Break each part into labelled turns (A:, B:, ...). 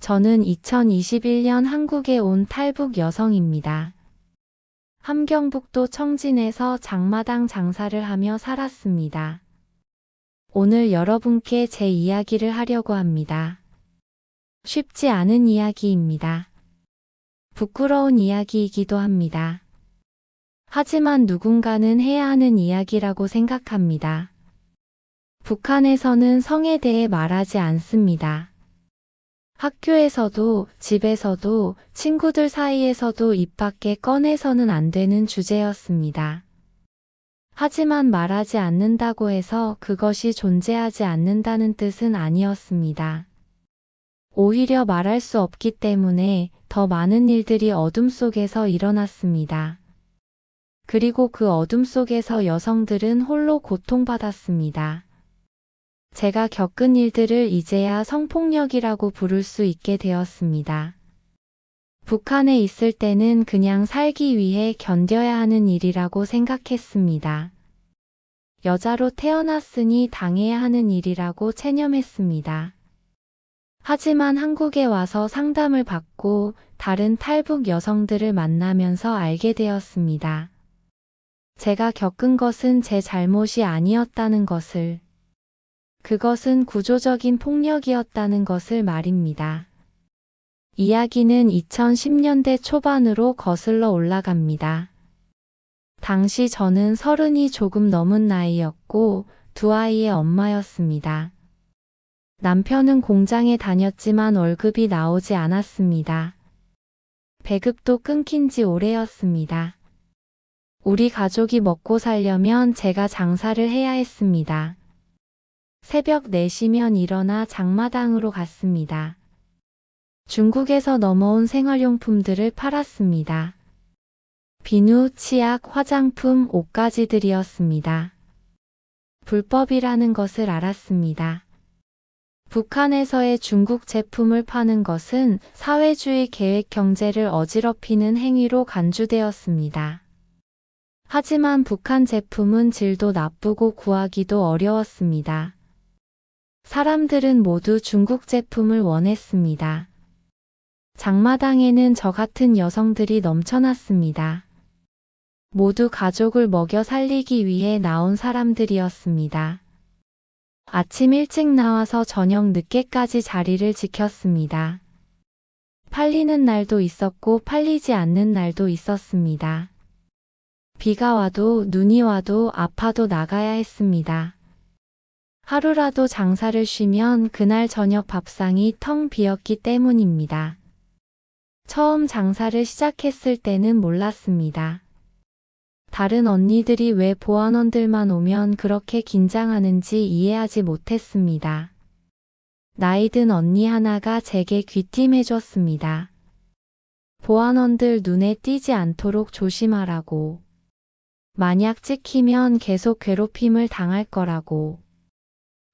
A: 저는 2021년 한국에 온 탈북 여성입니다. 함경북도 청진에서 장마당 장사를 하며 살았습니다. 오늘 여러분께 제 이야기를 하려고 합니다. 쉽지 않은 이야기입니다. 부끄러운 이야기이기도 합니다. 하지만 누군가는 해야 하는 이야기라고 생각합니다. 북한에서는 성에 대해 말하지 않습니다. 학교에서도, 집에서도, 친구들 사이에서도 입 밖에 꺼내서는 안 되는 주제였습니다. 하지만 말하지 않는다고 해서 그것이 존재하지 않는다는 뜻은 아니었습니다. 오히려 말할 수 없기 때문에 더 많은 일들이 어둠 속에서 일어났습니다. 그리고 그 어둠 속에서 여성들은 홀로 고통받았습니다. 제가 겪은 일들을 이제야 성폭력이라고 부를 수 있게 되었습니다. 북한에 있을 때는 그냥 살기 위해 견뎌야 하는 일이라고 생각했습니다. 여자로 태어났으니 당해야 하는 일이라고 체념했습니다. 하지만 한국에 와서 상담을 받고 다른 탈북 여성들을 만나면서 알게 되었습니다. 제가 겪은 것은 제 잘못이 아니었다는 것을, 그것은 구조적인 폭력이었다는 것을 말입니다. 이야기는 2010년대 초반으로 거슬러 올라갑니다. 당시 저는 30이 조금 넘은 나이였고 두 아이의 엄마였습니다. 남편은 공장에 다녔지만 월급이 나오지 않았습니다. 배급도 끊긴 지 오래였습니다. 우리 가족이 먹고 살려면 제가 장사를 해야 했습니다. 새벽 4시면 일어나 장마당으로 갔습니다. 중국에서 넘어온 생활용품들을 팔았습니다. 비누, 치약, 화장품, 옷가지들이었습니다. 불법이라는 것을 알았습니다. 북한에서의 중국 제품을 파는 것은 사회주의 계획 경제를 어지럽히는 행위로 간주되었습니다. 하지만 북한 제품은 질도 나쁘고 구하기도 어려웠습니다. 사람들은 모두 중국 제품을 원했습니다. 장마당에는 저 같은 여성들이 넘쳐났습니다. 모두 가족을 먹여 살리기 위해 나온 사람들이었습니다. 아침 일찍 나와서 저녁 늦게까지 자리를 지켰습니다. 팔리는 날도 있었고 팔리지 않는 날도 있었습니다. 비가 와도 눈이 와도 아파도 나가야 했습니다. 하루라도 장사를 쉬면 그날 저녁 밥상이 텅 비었기 때문입니다. 처음 장사를 시작했을 때는 몰랐습니다. 다른 언니들이 왜 보안원들만 오면 그렇게 긴장하는지 이해하지 못했습니다. 나이든 언니 하나가 제게 귀띔해줬습니다. 보안원들 눈에 띄지 않도록 조심하라고. 만약 찍히면 계속 괴롭힘을 당할 거라고.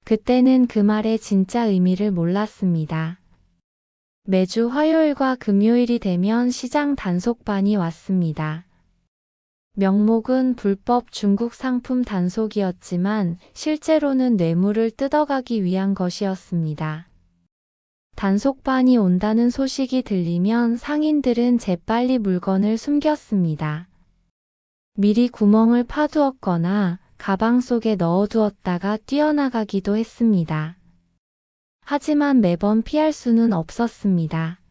A: 그때는 그 말의 진짜 의미를 몰랐습니다. 매주 화요일과 금요일이 되면 시장 단속반이 왔습니다. 명목은 불법 중국 상품 단속이었지만 실제로는 뇌물을 뜯어가기 위한 것이었습니다. 단속반이 온다는 소식이 들리면 상인들은 재빨리 물건을 숨겼습니다. 미리 구멍을 파두었거나 가방 속에 넣어두었다가 뛰어나가기도 했습니다. 하지만 매번 피할 수는 없었습니다.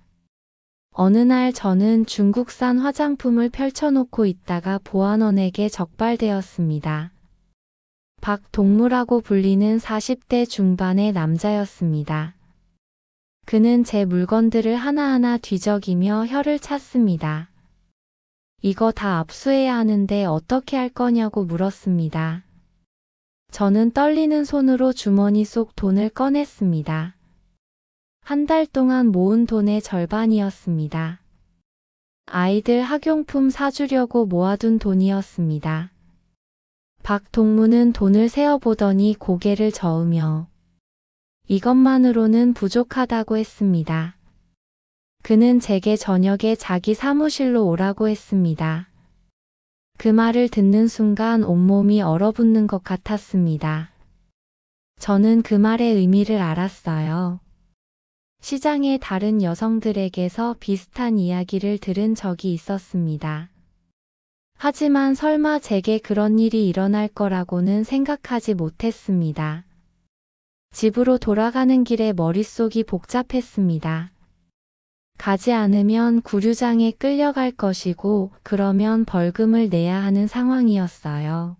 A: 어느 날 저는 중국산 화장품을 펼쳐놓고 있다가 보안원에게 적발되었습니다. 박동무라고 불리는 40대 중반의 남자였습니다. 그는 제 물건들을 하나하나 뒤적이며 혀를 찼습니다. 이거 다 압수해야 하는데 어떻게 할 거냐고 물었습니다. 저는 떨리는 손으로 주머니 속 돈을 꺼냈습니다. 한 달 동안 모은 돈의 절반이었습니다. 아이들 학용품 사주려고 모아둔 돈이었습니다. 박동무는 돈을 세어보더니 고개를 저으며 이것만으로는 부족하다고 했습니다. 그는 제게 저녁에 자기 사무실로 오라고 했습니다. 그 말을 듣는 순간 온몸이 얼어붙는 것 같았습니다. 저는 그 말의 의미를 알았어요. 시장의 다른 여성들에게서 비슷한 이야기를 들은 적이 있었습니다. 하지만 설마 제게 그런 일이 일어날 거라고는 생각하지 못했습니다. 집으로 돌아가는 길에 머릿속이 복잡했습니다. 가지 않으면 구류장에 끌려갈 것이고 그러면 벌금을 내야 하는 상황이었어요.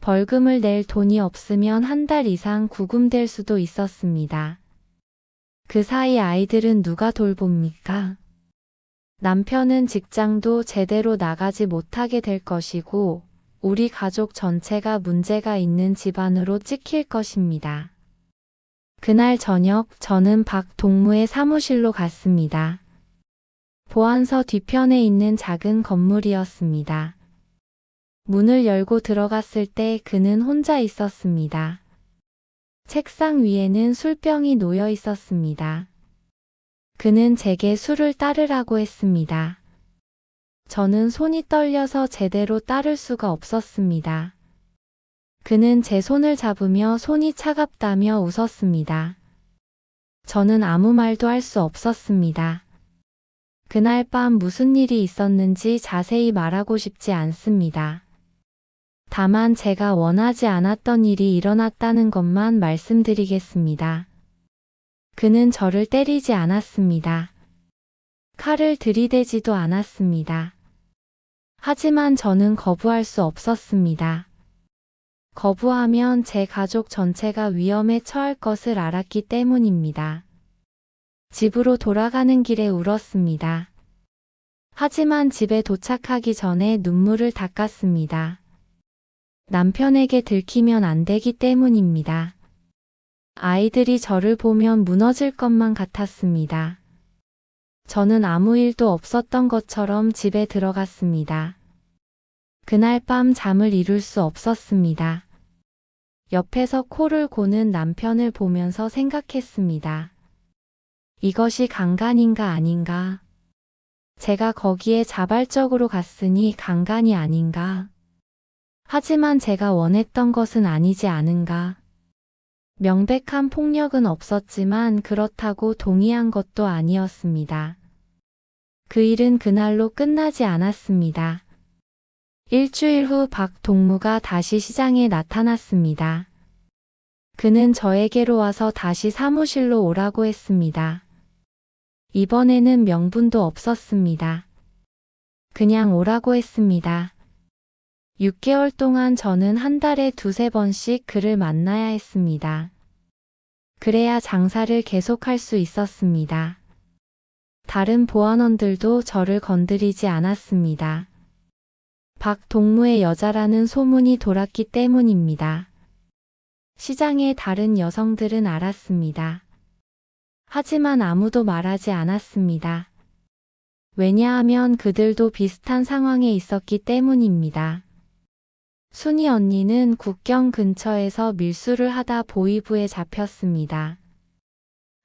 A: 벌금을 낼 돈이 없으면 한 달 이상 구금될 수도 있었습니다. 그 사이 아이들은 누가 돌봅니까? 남편은 직장도 제대로 나가지 못하게 될 것이고 우리 가족 전체가 문제가 있는 집안으로 찍힐 것입니다. 그날 저녁 저는 박 동무의 사무실로 갔습니다. 보안서 뒤편에 있는 작은 건물이었습니다. 문을 열고 들어갔을 때 그는 혼자 있었습니다. 책상 위에는 술병이 놓여 있었습니다. 그는 제게 술을 따르라고 했습니다. 저는 손이 떨려서 제대로 따를 수가 없었습니다. 그는 제 손을 잡으며 손이 차갑다며 웃었습니다. 저는 아무 말도 할 수 없었습니다. 그날 밤 무슨 일이 있었는지 자세히 말하고 싶지 않습니다. 다만 제가 원하지 않았던 일이 일어났다는 것만 말씀드리겠습니다. 그는 저를 때리지 않았습니다. 칼을 들이대지도 않았습니다. 하지만 저는 거부할 수 없었습니다. 거부하면 제 가족 전체가 위험에 처할 것을 알았기 때문입니다. 집으로 돌아가는 길에 울었습니다. 하지만 집에 도착하기 전에 눈물을 닦았습니다. 남편에게 들키면 안 되기 때문입니다. 아이들이 저를 보면 무너질 것만 같았습니다. 저는 아무 일도 없었던 것처럼 집에 들어갔습니다. 그날 밤 잠을 이룰 수 없었습니다. 옆에서 코를 고는 남편을 보면서 생각했습니다. 이것이 강간인가 아닌가? 제가 거기에 자발적으로 갔으니 강간이 아닌가? 하지만 제가 원했던 것은 아니지 않은가? 명백한 폭력은 없었지만 그렇다고 동의한 것도 아니었습니다. 그 일은 그날로 끝나지 않았습니다. 일주일 후 박 동무가 다시 시장에 나타났습니다. 그는 저에게로 와서 다시 사무실로 오라고 했습니다. 이번에는 명분도 없었습니다. 그냥 오라고 했습니다. 6개월 동안 저는 한 달에 두세 번씩 그를 만나야 했습니다. 그래야 장사를 계속할 수 있었습니다. 다른 보안원들도 저를 건드리지 않았습니다. 박 동무의 여자라는 소문이 돌았기 때문입니다. 시장의 다른 여성들은 알았습니다. 하지만 아무도 말하지 않았습니다. 왜냐하면 그들도 비슷한 상황에 있었기 때문입니다. 순이 언니는 국경 근처에서 밀수를 하다 보이부에 잡혔습니다.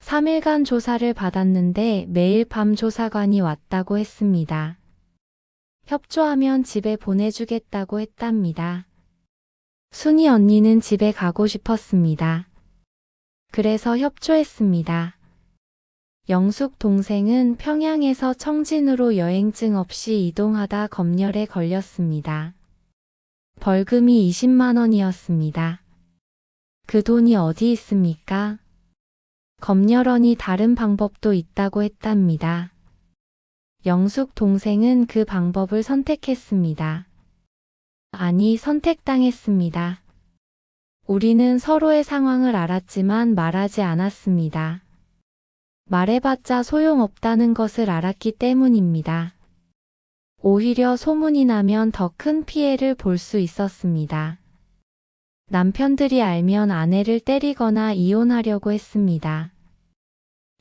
A: 3일간 조사를 받았는데 매일 밤 조사관이 왔다고 했습니다. 협조하면 집에 보내주겠다고 했답니다. 순이 언니는 집에 가고 싶었습니다. 그래서 협조했습니다. 영숙 동생은 평양에서 청진으로 여행증 없이 이동하다 검열에 걸렸습니다. 벌금이 20만 원이었습니다. 그 돈이 어디 있습니까? 검열원이 다른 방법도 있다고 했답니다. 영숙 동생은 그 방법을 선택했습니다. 아니, 선택당했습니다. 우리는 서로의 상황을 알았지만 말하지 않았습니다. 말해봤자 소용없다는 것을 알았기 때문입니다. 오히려 소문이 나면 더 큰 피해를 볼 수 있었습니다. 남편들이 알면 아내를 때리거나 이혼하려고 했습니다.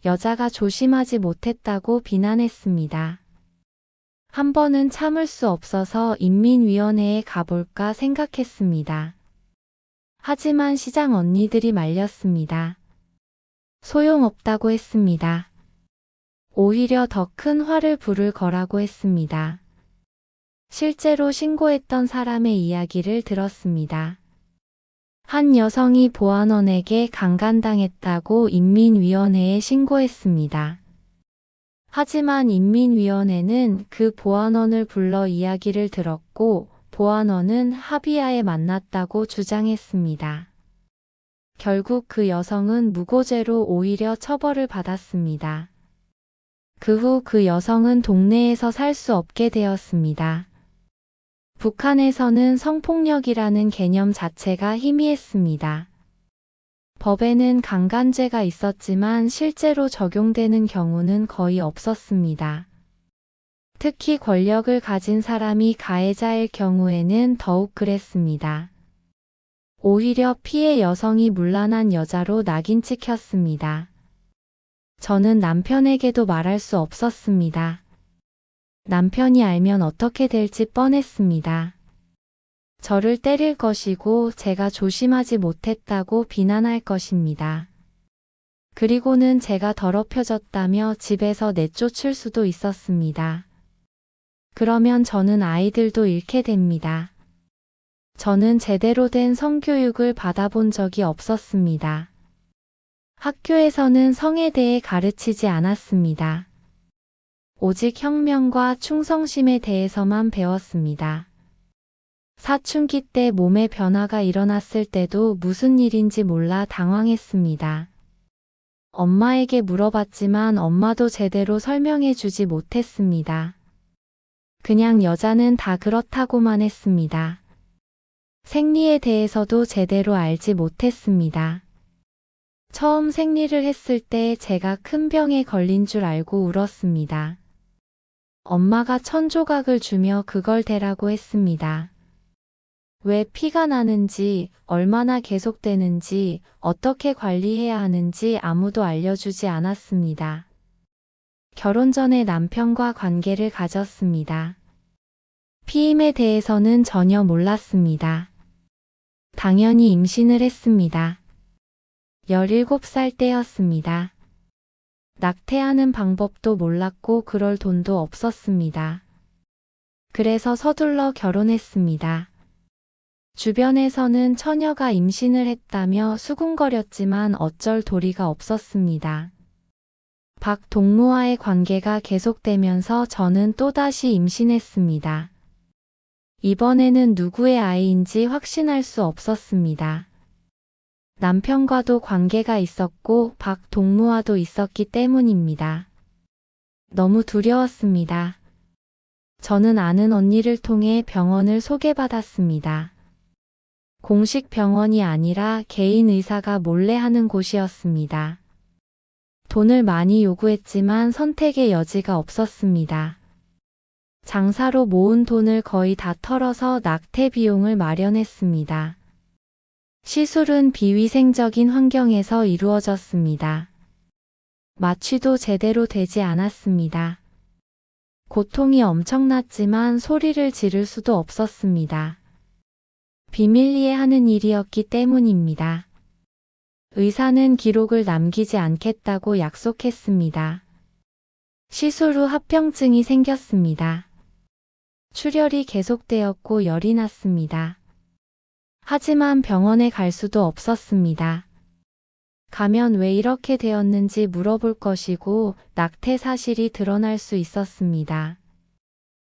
A: 여자가 조심하지 못했다고 비난했습니다. 한 번은 참을 수 없어서 인민위원회에 가볼까 생각했습니다. 하지만 시장 언니들이 말렸습니다. 소용없다고 했습니다. 오히려 더 큰 화를 부를 거라고 했습니다. 실제로 신고했던 사람의 이야기를 들었습니다. 한 여성이 보안원에게 강간당했다고 인민위원회에 신고했습니다. 하지만 인민위원회는 그 보안원을 불러 이야기를 들었고 보안원은 합의하에 만났다고 주장했습니다. 결국 그 여성은 무고죄로 오히려 처벌을 받았습니다. 그 후 그 여성은 동네에서 살 수 없게 되었습니다. 북한에서는 성폭력이라는 개념 자체가 희미했습니다. 법에는 강간죄가 있었지만 실제로 적용되는 경우는 거의 없었습니다. 특히 권력을 가진 사람이 가해자일 경우에는 더욱 그랬습니다. 오히려 피해 여성이 문란한 여자로 낙인 찍혔습니다. 저는 남편에게도 말할 수 없었습니다. 남편이 알면 어떻게 될지 뻔했습니다. 저를 때릴 것이고 제가 조심하지 못했다고 비난할 것입니다. 그리고는 제가 더럽혀졌다며 집에서 내쫓을 수도 있었습니다. 그러면 저는 아이들도 잃게 됩니다. 저는 제대로 된 성교육을 받아본 적이 없었습니다. 학교에서는 성에 대해 가르치지 않았습니다. 오직 혁명과 충성심에 대해서만 배웠습니다. 사춘기 때 몸에 변화가 일어났을 때도 무슨 일인지 몰라 당황했습니다. 엄마에게 물어봤지만 엄마도 제대로 설명해 주지 못했습니다. 그냥 여자는 다 그렇다고만 했습니다. 생리에 대해서도 제대로 알지 못했습니다. 처음 생리를 했을 때 제가 큰 병에 걸린 줄 알고 울었습니다. 엄마가 천조각을 주며 그걸 대라고 했습니다. 왜 피가 나는지, 얼마나 계속되는지, 어떻게 관리해야 하는지 아무도 알려주지 않았습니다. 결혼 전에 남편과 관계를 가졌습니다. 피임에 대해서는 전혀 몰랐습니다. 당연히 임신을 했습니다. 17살 때였습니다. 낙태하는 방법도 몰랐고 그럴 돈도 없었습니다. 그래서 서둘러 결혼했습니다. 주변에서는 처녀가 임신을 했다며 수군거렸지만 어쩔 도리가 없었습니다. 박 동무와의 관계가 계속되면서 저는 또다시 임신했습니다. 이번에는 누구의 아이인지 확신할 수 없었습니다. 남편과도 관계가 있었고 박 동무와도 있었기 때문입니다. 너무 두려웠습니다. 저는 아는 언니를 통해 병원을 소개받았습니다. 공식 병원이 아니라 개인 의사가 몰래 하는 곳이었습니다. 돈을 많이 요구했지만 선택의 여지가 없었습니다. 장사로 모은 돈을 거의 다 털어서 낙태 비용을 마련했습니다. 시술은 비위생적인 환경에서 이루어졌습니다. 마취도 제대로 되지 않았습니다. 고통이 엄청났지만 소리를 지를 수도 없었습니다. 비밀리에 하는 일이었기 때문입니다. 의사는 기록을 남기지 않겠다고 약속했습니다. 시술 후 합병증이 생겼습니다. 출혈이 계속되었고 열이 났습니다. 하지만 병원에 갈 수도 없었습니다. 가면 왜 이렇게 되었는지 물어볼 것이고 낙태 사실이 드러날 수 있었습니다.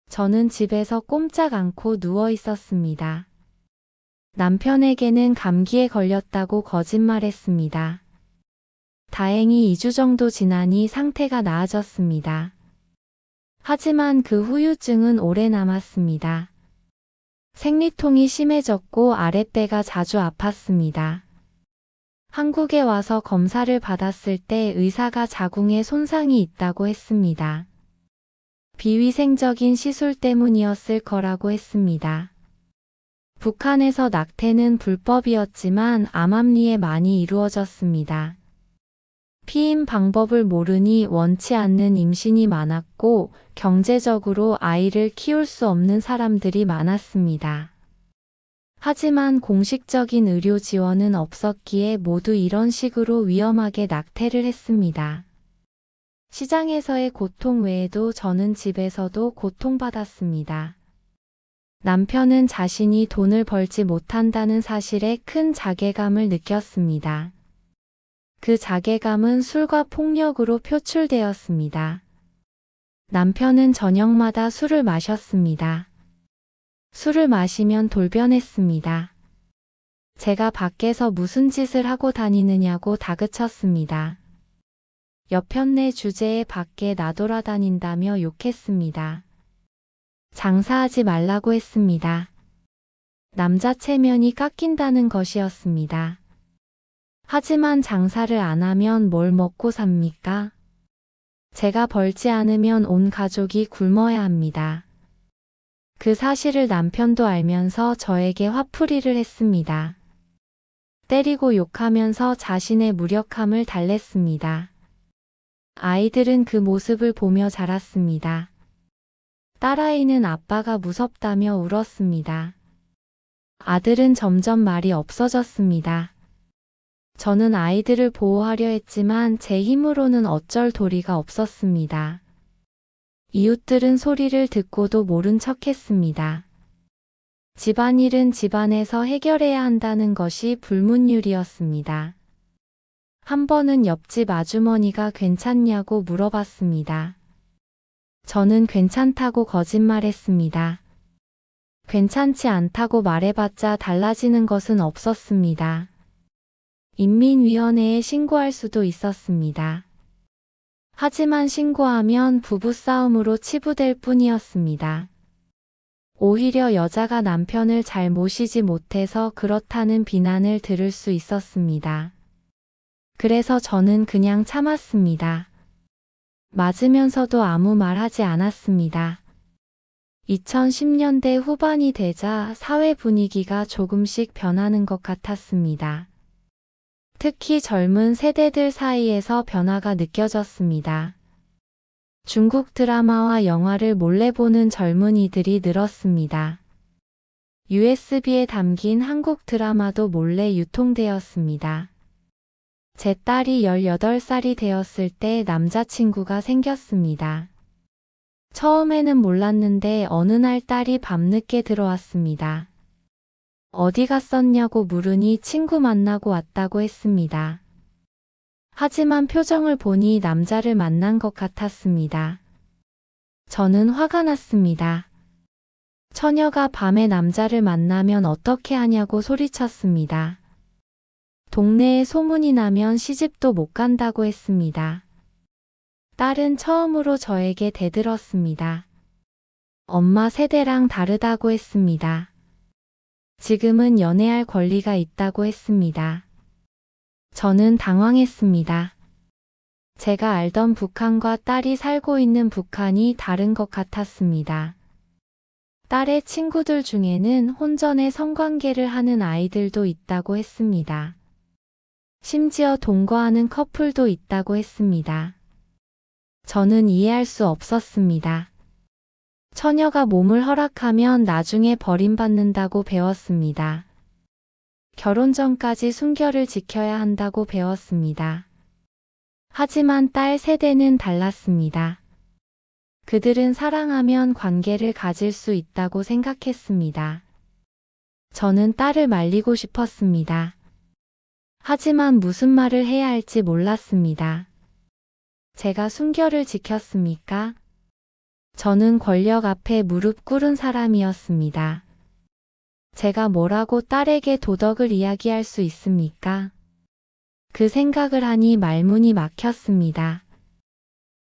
A: 저는 집에서 꼼짝 않고 누워 있었습니다. 남편에게는 감기에 걸렸다고 거짓말했습니다. 다행히 2주 정도 지나니 상태가 나아졌습니다. 하지만 그 후유증은 오래 남았습니다. 생리통이 심해졌고 아랫배가 자주 아팠습니다. 한국에 와서 검사를 받았을 때 의사가 자궁에 손상이 있다고 했습니다. 비위생적인 시술 때문이었을 거라고 했습니다. 북한에서 낙태는 불법이었지만 암암리에 많이 이루어졌습니다. 피임 방법을 모르니 원치 않는 임신이 많았고 경제적으로 아이를 키울 수 없는 사람들이 많았습니다. 하지만 공식적인 의료 지원은 없었기에 모두 이런 식으로 위험하게 낙태를 했습니다. 시장에서의 고통 외에도 저는 집에서도 고통받았습니다. 남편은 자신이 돈을 벌지 못한다는 사실에 큰 자괴감을 느꼈습니다. 그 자괴감은 술과 폭력으로 표출되었습니다. 남편은 저녁마다 술을 마셨습니다. 술을 마시면 돌변했습니다. 제가 밖에서 무슨 짓을 하고 다니느냐고 다그쳤습니다. 여편네 주제에 밖에 나돌아다닌다며 욕했습니다. 장사하지 말라고 했습니다. 남자 체면이 깎인다는 것이었습니다. 하지만 장사를 안 하면 뭘 먹고 삽니까? 제가 벌지 않으면 온 가족이 굶어야 합니다. 그 사실을 남편도 알면서 저에게 화풀이를 했습니다. 때리고 욕하면서 자신의 무력함을 달랬습니다. 아이들은 그 모습을 보며 자랐습니다. 딸아이는 아빠가 무섭다며 울었습니다. 아들은 점점 말이 없어졌습니다. 저는 아이들을 보호하려 했지만 제 힘으로는 어쩔 도리가 없었습니다. 이웃들은 소리를 듣고도 모른 척했습니다. 집안일은 집안에서 해결해야 한다는 것이 불문율이었습니다. 한 번은 옆집 아주머니가 괜찮냐고 물어봤습니다. 저는 괜찮다고 거짓말했습니다. 괜찮지 않다고 말해봤자 달라지는 것은 없었습니다. 인민위원회에 신고할 수도 있었습니다. 하지만 신고하면 부부싸움으로 치부될 뿐이었습니다. 오히려 여자가 남편을 잘 모시지 못해서 그렇다는 비난을 들을 수 있었습니다. 그래서 저는 그냥 참았습니다. 맞으면서도 아무 말 하지 않았습니다. 2010년대 후반이 되자 사회 분위기가 조금씩 변하는 것 같았습니다. 특히 젊은 세대들 사이에서 변화가 느껴졌습니다. 중국 드라마와 영화를 몰래 보는 젊은이들이 늘었습니다. USB에 담긴 한국 드라마도 몰래 유통되었습니다. 제 딸이 18살이 되었을 때 남자친구가 생겼습니다. 처음에는 몰랐는데 어느 날 딸이 밤늦게 들어왔습니다. 어디 갔었냐고 물으니 친구 만나고 왔다고 했습니다. 하지만 표정을 보니 남자를 만난 것 같았습니다. 저는 화가 났습니다. 처녀가 밤에 남자를 만나면 어떻게 하냐고 소리쳤습니다. 동네에 소문이 나면 시집도 못 간다고 했습니다. 딸은 처음으로 저에게 대들었습니다. 엄마 세대랑 다르다고 했습니다. 지금은 연애할 권리가 있다고 했습니다. 저는 당황했습니다. 제가 알던 북한과 딸이 살고 있는 북한이 다른 것 같았습니다. 딸의 친구들 중에는 혼전의 성관계를 하는 아이들도 있다고 했습니다. 심지어 동거하는 커플도 있다고 했습니다. 저는 이해할 수 없었습니다. 처녀가 몸을 허락하면 나중에 버림받는다고 배웠습니다. 결혼 전까지 순결을 지켜야 한다고 배웠습니다. 하지만 딸 세대는 달랐습니다. 그들은 사랑하면 관계를 가질 수 있다고 생각했습니다. 저는 딸을 말리고 싶었습니다. 하지만 무슨 말을 해야 할지 몰랐습니다. 제가 순결을 지켰습니까? 저는 권력 앞에 무릎 꿇은 사람이었습니다. 제가 뭐라고 딸에게 도덕을 이야기할 수 있습니까? 그 생각을 하니 말문이 막혔습니다.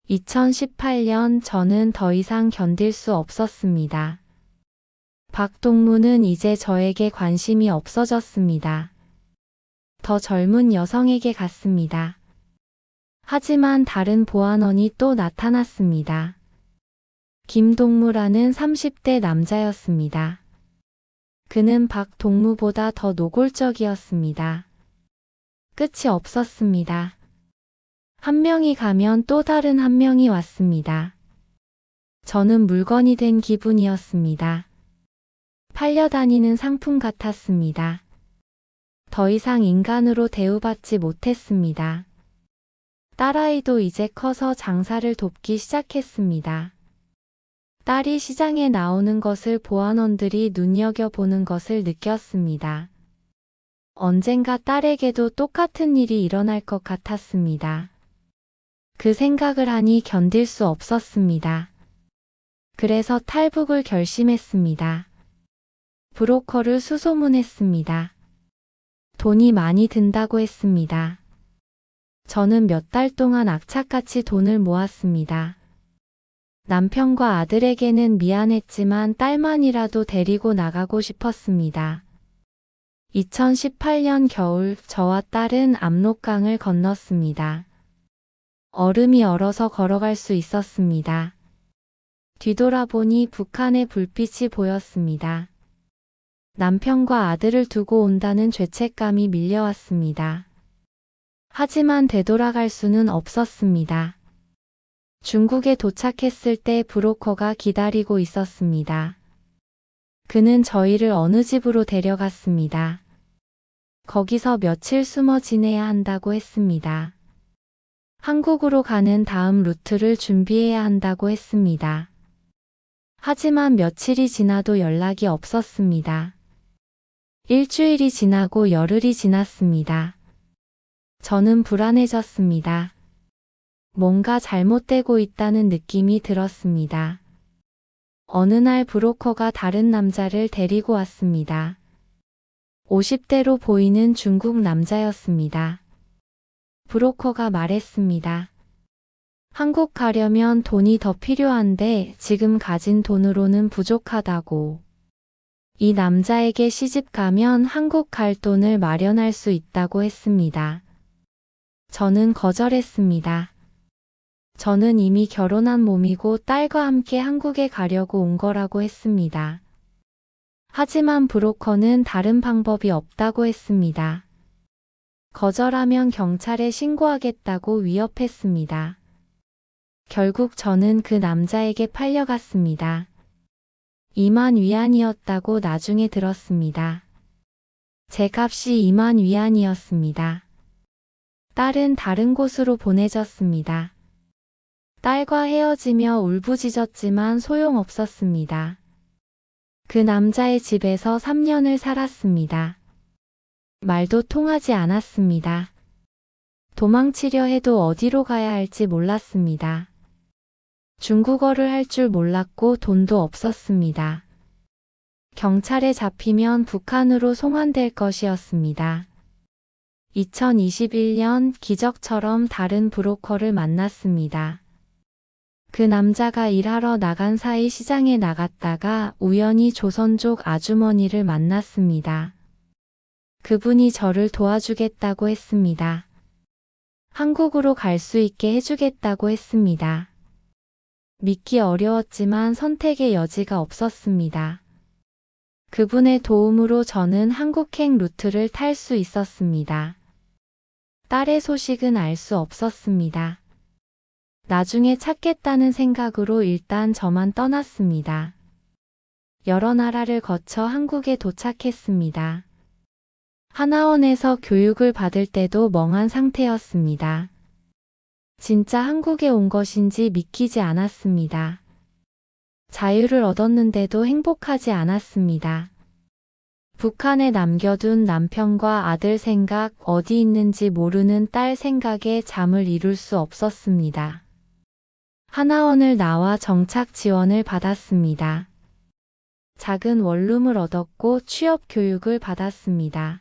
A: 2018년 저는 더 이상 견딜 수 없었습니다. 박동무는 이제 저에게 관심이 없어졌습니다. 더 젊은 여성에게 갔습니다. 하지만 다른 보안원이 또 나타났습니다. 김동무라는 30대 남자였습니다. 그는 박동무보다 더 노골적이었습니다. 끝이 없었습니다. 한 명이 가면 또 다른 한 명이 왔습니다. 저는 물건이 된 기분이었습니다. 팔려다니는 상품 같았습니다. 더 이상 인간으로 대우받지 못했습니다. 딸아이도 이제 커서 장사를 돕기 시작했습니다. 딸이 시장에 나오는 것을 보안원들이 눈여겨보는 것을 느꼈습니다. 언젠가 딸에게도 똑같은 일이 일어날 것 같았습니다. 그 생각을 하니 견딜 수 없었습니다. 그래서 탈북을 결심했습니다. 브로커를 수소문했습니다. 돈이 많이 든다고 했습니다. 저는 몇 달 동안 악착같이 돈을 모았습니다. 남편과 아들에게는 미안했지만 딸만이라도 데리고 나가고 싶었습니다. 2018년 겨울 저와 딸은 압록강을 건넜습니다. 얼음이 얼어서 걸어갈 수 있었습니다. 뒤돌아보니 북한의 불빛이 보였습니다. 남편과 아들을 두고 온다는 죄책감이 밀려왔습니다. 하지만 되돌아갈 수는 없었습니다. 중국에 도착했을 때 브로커가 기다리고 있었습니다. 그는 저희를 어느 집으로 데려갔습니다. 거기서 며칠 숨어 지내야 한다고 했습니다. 한국으로 가는 다음 루트를 준비해야 한다고 했습니다. 하지만 며칠이 지나도 연락이 없었습니다. 일주일이 지나고 열흘이 지났습니다. 저는 불안해졌습니다. 뭔가 잘못되고 있다는 느낌이 들었습니다. 어느 날 브로커가 다른 남자를 데리고 왔습니다. 50대로 보이는 중국 남자였습니다. 브로커가 말했습니다. 한국 가려면 돈이 더 필요한데 지금 가진 돈으로는 부족하다고. 이 남자에게 시집 가면 한국 갈 돈을 마련할 수 있다고 했습니다. 저는 거절했습니다. 저는 이미 결혼한 몸이고 딸과 함께 한국에 가려고 온 거라고 했습니다. 하지만 브로커는 다른 방법이 없다고 했습니다. 거절하면 경찰에 신고하겠다고 위협했습니다. 결국 저는 그 남자에게 팔려갔습니다. 2만 위안이었다고 나중에 들었습니다. 제 값이 2만 위안이었습니다. 딸은 다른 곳으로 보내졌습니다. 딸과 헤어지며 울부짖었지만 소용없었습니다. 그 남자의 집에서 3년을 살았습니다. 말도 통하지 않았습니다. 도망치려 해도 어디로 가야 할지 몰랐습니다. 중국어를 할 줄 몰랐고 돈도 없었습니다. 경찰에 잡히면 북한으로 송환될 것이었습니다. 2021년 기적처럼 다른 브로커를 만났습니다. 그 남자가 일하러 나간 사이 시장에 나갔다가 우연히 조선족 아주머니를 만났습니다. 그분이 저를 도와주겠다고 했습니다. 한국으로 갈 수 있게 해주겠다고 했습니다. 믿기 어려웠지만 선택의 여지가 없었습니다. 그분의 도움으로 저는 한국행 루트를 탈 수 있었습니다. 딸의 소식은 알 수 없었습니다. 나중에 찾겠다는 생각으로 일단 저만 떠났습니다. 여러 나라를 거쳐 한국에 도착했습니다. 하나원에서 교육을 받을 때도 멍한 상태였습니다. 진짜 한국에 온 것인지 믿기지 않았습니다. 자유를 얻었는데도 행복하지 않았습니다. 북한에 남겨둔 남편과 아들 생각, 어디 있는지 모르는 딸 생각에 잠을 이룰 수 없었습니다. 하나원을 나와 정착 지원을 받았습니다. 작은 원룸을 얻었고 취업 교육을 받았습니다.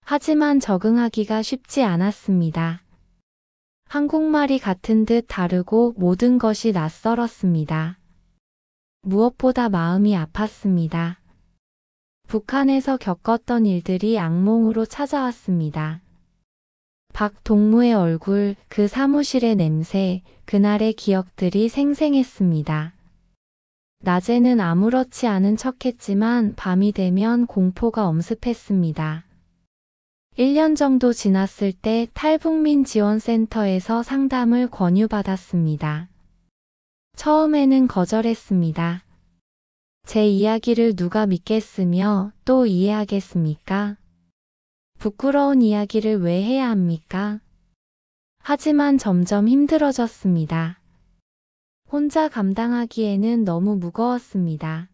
A: 하지만 적응하기가 쉽지 않았습니다. 한국말이 같은 듯 다르고 모든 것이 낯설었습니다. 무엇보다 마음이 아팠습니다. 북한에서 겪었던 일들이 악몽으로 찾아왔습니다. 박동무의 얼굴, 그 사무실의 냄새, 그날의 기억들이 생생했습니다. 낮에는 아무렇지 않은 척했지만 밤이 되면 공포가 엄습했습니다. 1년 정도 지났을 때 탈북민 지원센터에서 상담을 권유받았습니다. 처음에는 거절했습니다. 제 이야기를 누가 믿겠으며 또 이해하겠습니까? 부끄러운 이야기를 왜 해야 합니까? 하지만 점점 힘들어졌습니다. 혼자 감당하기에는 너무 무거웠습니다.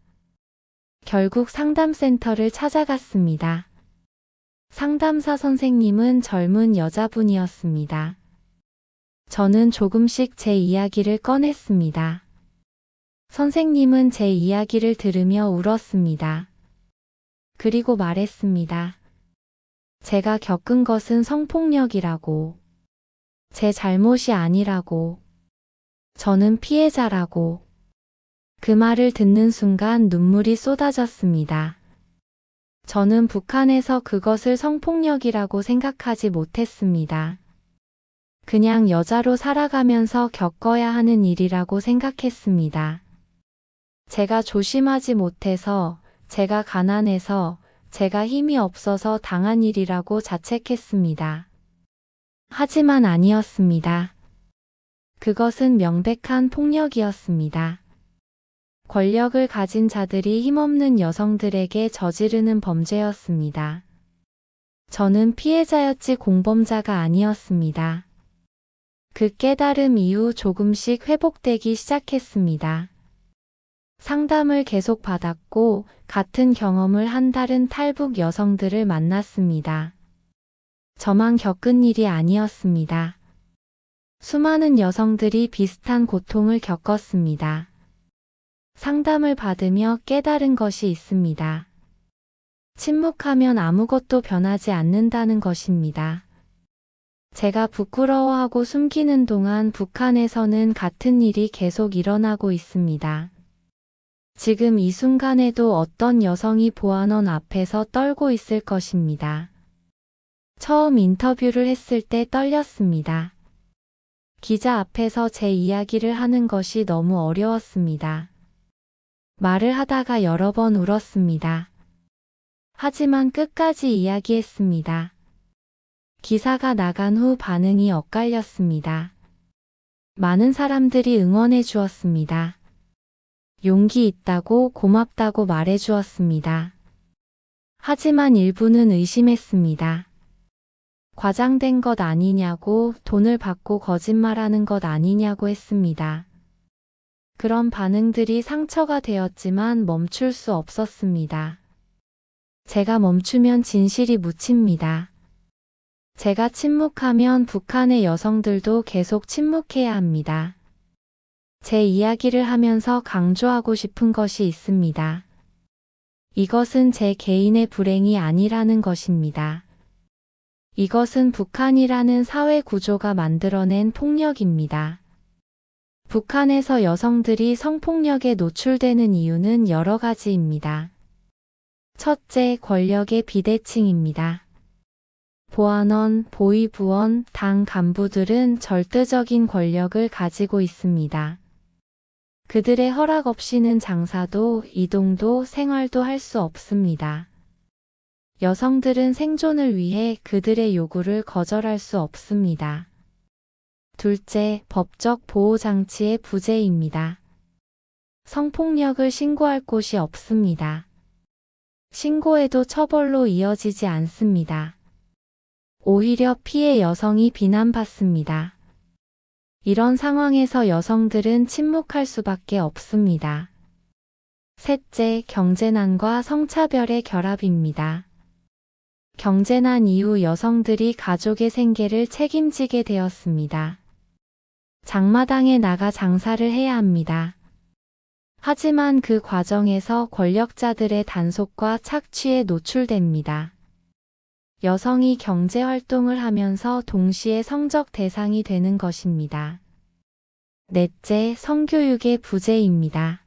A: 결국 상담센터를 찾아갔습니다. 상담사 선생님은 젊은 여자분이었습니다. 저는 조금씩 제 이야기를 꺼냈습니다. 선생님은 제 이야기를 들으며 울었습니다. 그리고 말했습니다. 제가 겪은 것은 성폭력이라고. 제 잘못이 아니라고. 저는 피해자라고. 그 말을 듣는 순간 눈물이 쏟아졌습니다. 저는 북한에서 그것을 성폭력이라고 생각하지 못했습니다. 그냥 여자로 살아가면서 겪어야 하는 일이라고 생각했습니다. 제가 조심하지 못해서, 제가 가난해서, 제가 힘이 없어서 당한 일이라고 자책했습니다. 하지만 아니었습니다. 그것은 명백한 폭력이었습니다. 권력을 가진 자들이 힘없는 여성들에게 저지르는 범죄였습니다. 저는 피해자였지 공범자가 아니었습니다. 그 깨달음 이후 조금씩 회복되기 시작했습니다. 상담을 계속 받았고 같은 경험을 한 다른 탈북 여성들을 만났습니다. 저만 겪은 일이 아니었습니다. 수많은 여성들이 비슷한 고통을 겪었습니다. 상담을 받으며 깨달은 것이 있습니다. 침묵하면 아무것도 변하지 않는다는 것입니다. 제가 부끄러워하고 숨기는 동안 북한에서는 같은 일이 계속 일어나고 있습니다. 지금 이 순간에도 어떤 여성이 보안원 앞에서 떨고 있을 것입니다. 처음 인터뷰를 했을 때 떨렸습니다. 기자 앞에서 제 이야기를 하는 것이 너무 어려웠습니다. 말을 하다가 여러 번 울었습니다. 하지만 끝까지 이야기했습니다. 기사가 나간 후 반응이 엇갈렸습니다. 많은 사람들이 응원해 주었습니다. 용기 있다고 고맙다고 말해 주었습니다. 하지만 일부는 의심했습니다. 과장된 것 아니냐고, 돈을 받고 거짓말하는 것 아니냐고 했습니다. 그런 반응들이 상처가 되었지만 멈출 수 없었습니다. 제가 멈추면 진실이 묻힙니다. 제가 침묵하면 북한의 여성들도 계속 침묵해야 합니다. 제 이야기를 하면서 강조하고 싶은 것이 있습니다. 이것은 제 개인의 불행이 아니라는 것입니다. 이것은 북한이라는 사회 구조가 만들어낸 폭력입니다. 북한에서 여성들이 성폭력에 노출되는 이유는 여러 가지입니다. 첫째, 권력의 비대칭입니다. 보안원, 보위부원, 당 간부들은 절대적인 권력을 가지고 있습니다. 그들의 허락 없이는 장사도, 이동도, 생활도 할 수 없습니다. 여성들은 생존을 위해 그들의 요구를 거절할 수 없습니다. 둘째, 법적 보호장치의 부재입니다. 성폭력을 신고할 곳이 없습니다. 신고해도 처벌로 이어지지 않습니다. 오히려 피해 여성이 비난받습니다. 이런 상황에서 여성들은 침묵할 수밖에 없습니다. 셋째, 경제난과 성차별의 결합입니다. 경제난 이후 여성들이 가족의 생계를 책임지게 되었습니다. 장마당에 나가 장사를 해야 합니다. 하지만 그 과정에서 권력자들의 단속과 착취에 노출됩니다. 여성이 경제활동을 하면서 동시에 성적 대상이 되는 것입니다. 넷째, 성교육의 부재입니다.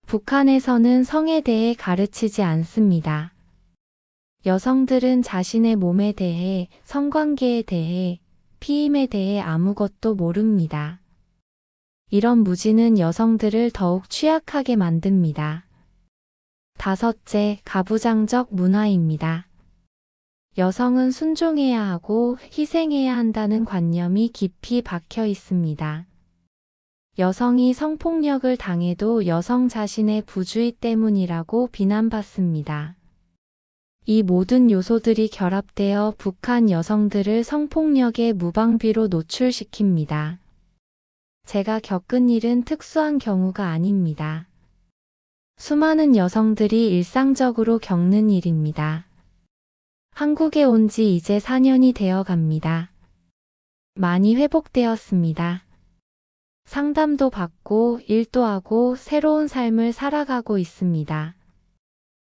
A: 북한에서는 성에 대해 가르치지 않습니다. 여성들은 자신의 몸에 대해, 성관계에 대해, 피임에 대해 아무것도 모릅니다. 이런 무지는 여성들을 더욱 취약하게 만듭니다. 다섯째, 가부장적 문화입니다. 여성은 순종해야 하고 희생해야 한다는 관념이 깊이 박혀 있습니다. 여성이 성폭력을 당해도 여성 자신의 부주의 때문이라고 비난받습니다. 이 모든 요소들이 결합되어 북한 여성들을 성폭력의 무방비로 노출시킵니다. 제가 겪은 일은 특수한 경우가 아닙니다. 수많은 여성들이 일상적으로 겪는 일입니다. 한국에 온 지 이제 4년이 되어 갑니다. 많이 회복되었습니다. 상담도 받고 일도 하고 새로운 삶을 살아가고 있습니다.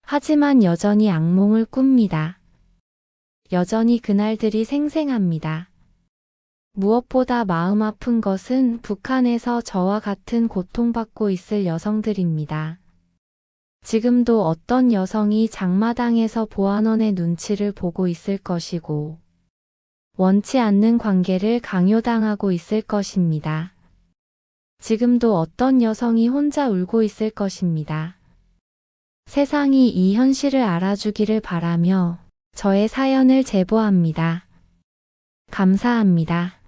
A: 하지만 여전히 악몽을 꿉니다. 여전히 그날들이 생생합니다. 무엇보다 마음 아픈 것은 북한에서 저와 같은 고통받고 있을 여성들입니다. 지금도 어떤 여성이 장마당에서 보안원의 눈치를 보고 있을 것이고, 원치 않는 관계를 강요당하고 있을 것입니다. 지금도 어떤 여성이 혼자 울고 있을 것입니다. 세상이 이 현실을 알아주기를 바라며 저의 사연을 제보합니다. 감사합니다.